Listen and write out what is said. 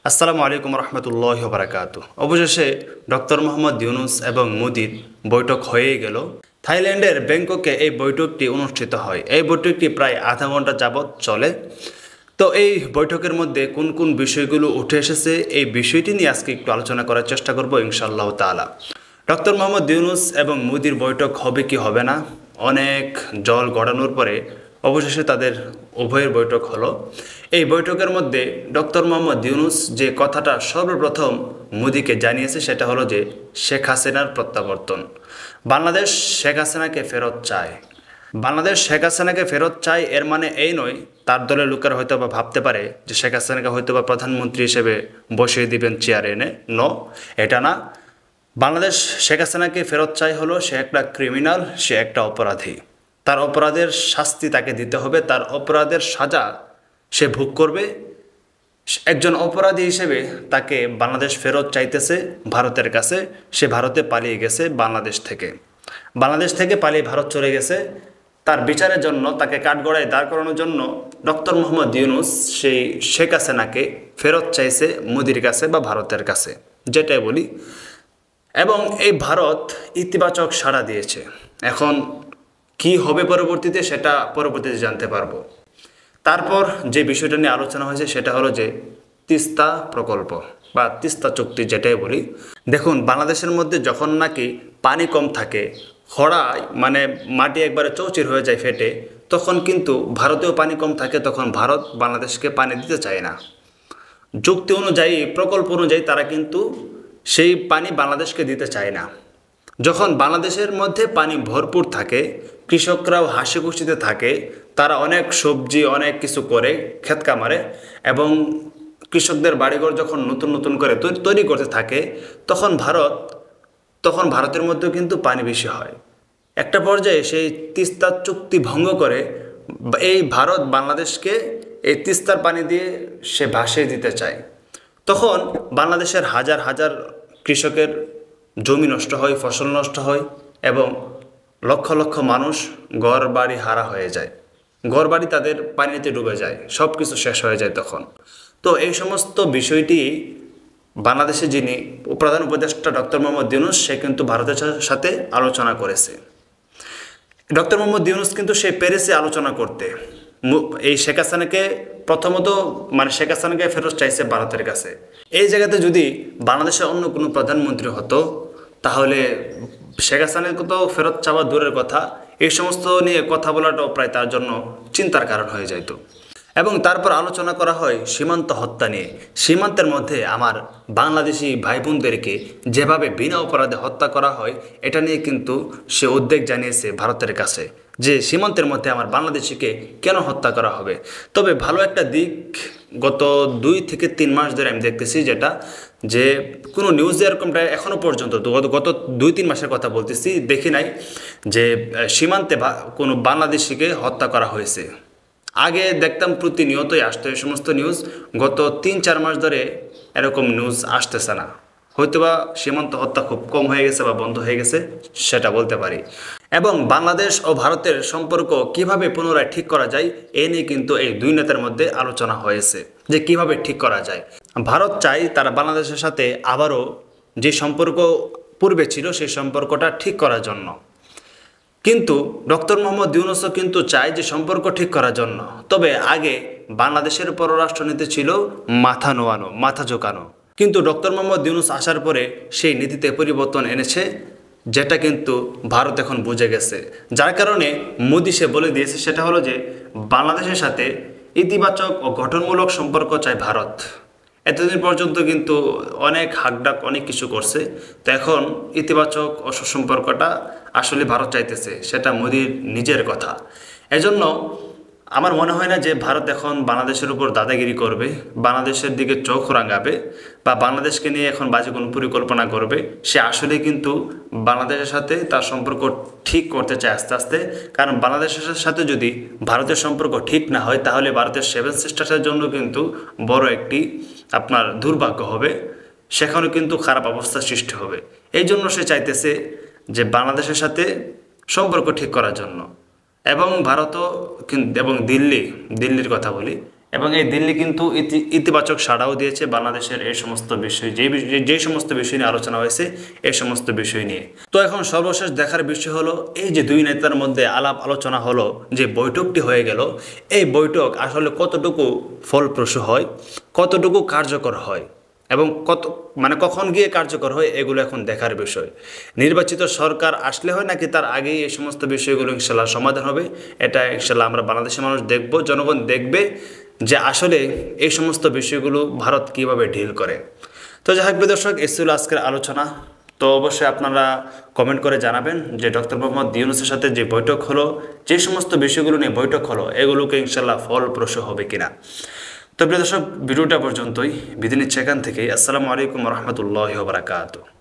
আসসালামু আলাইকুম রহমতুল্লাহ বারাকাতু। অবশেষে ডক্টর মোহাম্মদ ইউনুস এবং মোদির বৈঠক হয়ে গেল। থাইল্যান্ডের ব্যাংককে এই বৈঠকটি অনুষ্ঠিত হয়। এই বৈঠকটি প্রায় আধা ঘন্টা যাবৎ চলে। তো এই বৈঠকের মধ্যে কোন কোন বিষয়গুলো উঠে এসেছে এই বিষয়টি নিয়ে আজকে একটু আলোচনা করার চেষ্টা করব ইনশাআল্লাহ তাআলা। ডক্টর মোহাম্মদ ইউনুস এবং মোদির বৈঠক হবে কি হবে না, অনেক জল গড়ানোর পরে অবশেষে তাদের উভয়ের বৈঠক হলো। এই বৈঠকের মধ্যে ডক্টর মোহাম্মদ ইউনুস যে কথাটা সর্বপ্রথম মোদিকে জানিয়েছে সেটা হলো যে শেখ হাসিনার প্রত্যাবর্তন। বাংলাদেশ শেখ হাসিনাকে ফেরত চায়। বাংলাদেশ শেখ হাসিনাকে ফেরত চায় এর মানে এই নয় তার দলের লোকেরা হয়তো বা ভাবতে পারে যে শেখ হাসিনাকে হয়তো বা প্রধানমন্ত্রী হিসেবে বসিয়ে দিবেন চেয়ারে এনে। নো, এটা না। বাংলাদেশ শেখ হাসিনাকে ফেরত চাই হলো সে একটা ক্রিমিনাল, সে একটা অপরাধী। তার অপরাধের শাস্তি তাকে দিতে হবে, তার অপরাধের সাজা সে ভোগ করবে। একজন অপরাধী হিসেবে তাকে বাংলাদেশ ফেরত চাইতেছে ভারতের কাছে। সে ভারতে পালিয়ে গেছে বাংলাদেশ থেকে পালিয়ে ভারত চলে গেছে। তার বিচারের জন্য তাকে কাঠগড়ায় দাঁড় করানোর জন্য ডক্টর মোহাম্মদ ইউনুস সেই শেখ হাসিনাকে ফেরত চাইছে মোদির কাছে বা ভারতের কাছে, যেটাই বলি। এবং এই ভারত ইতিবাচক সাড়া দিয়েছে। এখন কি হবে পরবর্তীতে সেটা পরবর্তীতে জানতে পারবো। তারপর যে বিষয়টা নিয়ে আলোচনা হয়েছে সেটা হলো যে তিস্তা প্রকল্প বা তিস্তা চুক্তি, যেটাই বলি। দেখুন, বাংলাদেশের মধ্যে যখন নাকি পানি কম থাকে, খরায় মানে মাটি একবারে চৌচির হয়ে যায় ফেটে, তখন কিন্তু ভারতেও পানি কম থাকে, তখন ভারত বাংলাদেশকে পানি দিতে চায় না। চুক্তি অনুযায়ী, প্রকল্প অনুযায়ী তারা কিন্তু সেই পানি বাংলাদেশকে দিতে চায় না। যখন বাংলাদেশের মধ্যে পানি ভরপুর থাকে, কৃষকরাও হাসি খুশিতে থাকে, তারা অনেক সবজি অনেক কিছু করে ক্ষেত কামারে, এবং কৃষকদের বাড়িঘর যখন নতুন নতুন করে তৈরি করতে থাকে, তখন ভারতের মধ্যেও কিন্তু পানি বেশি হয়। একটা পর্যায়ে সেই তিস্তা চুক্তি ভঙ্গ করে এই ভারত বাংলাদেশকে এই তিস্তার পানি দিয়ে সে ভাসিয়ে দিতে চায়। তখন বাংলাদেশের হাজার হাজার কৃষকের জমি নষ্ট হয়, ফসল নষ্ট হয়, এবং লক্ষ লক্ষ মানুষ ঘর বাড়ি হারা হয়ে যায়। ঘর বাড়ি তাদের পানিতে ডুবে যায়, সব কিছু শেষ হয়ে যায় তখন। তো এই সমস্ত বিষয়টি বাংলাদেশে যিনি প্রধান উপদেষ্টা ডক্টর মোহাম্মদ ইউনুস, সে কিন্তু ভারতের সাথে আলোচনা করেছে। ডক্টর মোহাম্মদ ইউনুস কিন্তু সে পেরেছে আলোচনা করতে। এই শেখ হাসিনাকে প্রথমত শেখ হাসিনাকে ফেরত চাইছে ভারতের কাছে। এই জায়গাতে যদি বাংলাদেশের অন্য কোনো প্রধানমন্ত্রী হতো, তাহলে শেখ হাসিনাকে তো ফেরত চাওয়া দূরের কথা, এই সমস্ত নিয়ে কথা বলাটাও প্রায় তার জন্য চিন্তার কারণ হয়ে যাইত। এবং তারপর আলোচনা করা হয় সীমান্ত হত্যা নিয়ে। সীমান্তের মধ্যে আমার বাংলাদেশি ভাই বোনদেরকে যেভাবে বিনা অপরাধে হত্যা করা হয়, এটা নিয়ে কিন্তু সে উদ্বেগ জানিয়েছে ভারতের কাছে যে সীমান্তের মধ্যে আমার বাংলাদেশিকে কেন হত্যা করা হবে। তবে ভালো একটা দিক গত 2 থেকে 3 মাস ধরে আমি দেখতেছি, যেটা যে কোনো নিউজে এরকমটা এখনও পর্যন্ত গত 2-3 মাসের কথা বলতেছি, দেখি নাই যে সীমান্তে কোনো বাংলাদেশিকে হত্যা করা হয়েছে। আগে দেখতাম প্রতিনিয়তই আসতো এই সমস্ত নিউজ। গত 3-4 মাস ধরে এরকম নিউজ আসতেছে না। হয়তোবা সীমান্ত হত্যা খুব কম হয়ে গেছে বা বন্ধ হয়ে গেছে, সেটা বলতে পারি। এবং বাংলাদেশ ও ভারতের সম্পর্ক কিভাবে পুনরায় ঠিক করা যায়, এ নিয়ে কিন্তু এই দুই নেতার মধ্যে আলোচনা হয়েছে যে কিভাবে ঠিক করা যায়। ভারত চায় তারা বাংলাদেশের সাথে আবারও যে সম্পর্ক পূর্বে ছিল সেই সম্পর্কটা ঠিক করার জন্য। কিন্তু ডক্টর মোহাম্মদ ইউনুসও কিন্তু চায় যে সম্পর্ক ঠিক করার জন্য। তবে আগে বাংলাদেশের পররাষ্ট্রনীতি ছিল মাথা নোয়ানো, মাথা ঝোঁকানো। কিন্তু ডক্টর মোহাম্মদ ইউনুস আসার পরে সেই নীতিতে পরিবর্তন এনেছে, যেটা কিন্তু ভারত এখন বুঝে গেছে। যার কারণে মোদি সে বলে দিয়েছে, সেটা হলো যে বাংলাদেশের সাথে ইতিবাচক ও গঠনমূলক সম্পর্ক চায় ভারত। এতদিন পর্যন্ত কিন্তু অনেক হাকডাক অনেক কিছু করছে, তো এখন ইতিবাচক ও সুসম্পর্কটা আসলে ভারত চাইতেছে, সেটা মোদির নিজের কথা। এজন্য আমার মনে হয় না যে ভারত এখন বাংলাদেশের উপর দাদাগিরি করবে, বাংলাদেশের দিকে চোখ রাঙাবে বা বাংলাদেশকে নিয়ে এখন বাজে কোনো পরিকল্পনা করবে। সে আসলে কিন্তু বাংলাদেশের সাথে তার সম্পর্ক ঠিক করতে চায় আস্তে আস্তে। কারণ বাংলাদেশের সাথে যদি ভারতের সম্পর্ক ঠিক না হয়, তাহলে ভারতের 7 সিস্টার্সের জন্য কিন্তু বড় একটি আপনার দুর্ভাগ্য হবে, সেখানেও কিন্তু খারাপ অবস্থা সৃষ্টি হবে। এই জন্য সে চাইতেছে যে বাংলাদেশের সাথে সম্পর্ক ঠিক করার জন্য। এবং ভারতও এবং দিল্লির কথা বলি, এবং এই দিল্লি কিন্তু ইতিবাচক সাড়াও দিয়েছে বাংলাদেশের এই সমস্ত বিষয় যেই সমস্ত বিষয় নিয়ে আলোচনা হয়েছে এই সমস্ত বিষয় নিয়ে। তো এখন সর্বশেষ দেখার বিষয় হলো এই যে দুই নেতার মধ্যে আলাপ আলোচনা হলো, যে বৈঠকটি হয়ে গেল, এই বৈঠক আসলে কতটুকু ফলপ্রসূ হয়, কতটুকু কার্যকর হয় এবং কখন গিয়ে কার্যকর হয়, এগুলো এখন দেখার বিষয়। নির্বাচিত সরকার আসলে হয় নাকি তার আগেই এই সমস্ত বিষয়গুলো ইনশাল্লাহ সমাধান হবে, এটা ইনশাল্লাহ আমরা বাংলাদেশের মানুষ দেখব, জনগণ দেখবে যে আসলে এই সমস্ত বিষয়গুলো ভারত কিভাবে ডিল করে। তো যাই হোক দর্শক, এই ছিল আজকের আলোচনা। তো অবশ্যই আপনারা কমেন্ট করে জানাবেন যে ডক্টর মোহাম্মদ ইউনূসের সাথে যে বৈঠক হলো, যে সমস্ত বিষয়গুলো নিয়ে বৈঠক হলো, এগুলোকে ইনশাল্লাহ ফলপ্রসূ হবে কিনা। তো প্রিয় দর্শক, ভিডিওটা পর্যন্তই, বিদায় নিচ্ছি এখান থেকেই। আসসালামু আলাইকুম রহমতুল্লাহি ওয়া বারাকাতুহু।